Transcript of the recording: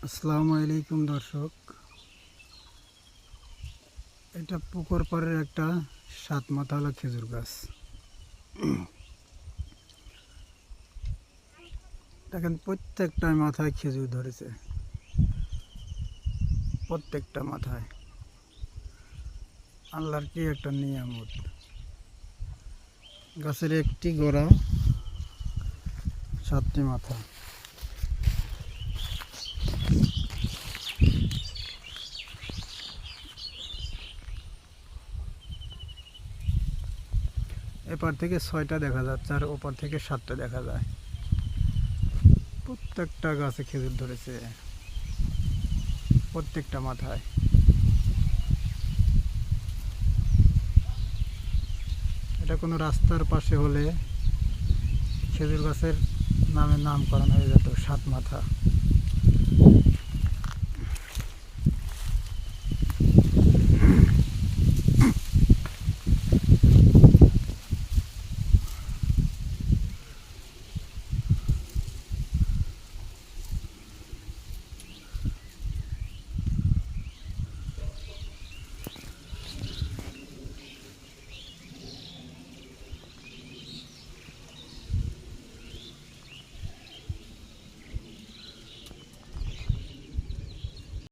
আসসালামু আলাইকুম দর্শক, এটা পুকুর পাড়ের একটা 7 মাথাওয়ালা খেজুর গাছ। দেখেন প্রত্যেকটা মাথায় খেজুর ধরেছে, প্রত্যেকটা মাথায়। আল্লাহর কি একটা নিয়ামত। গাছের একটি গোড়া 7টি মাথা। এপার থেকে 6টা দেখা যাচ্ছে আর ওপার থেকে 7টা দেখা যায়। প্রত্যেকটা গাছে খেজুর ধরেছে, প্রত্যেকটা মাথায়। এটা কোনো রাস্তার পাশে হলে খেজুর গাছের নামে নামকরণ হয়ে যেত 7 মাথা।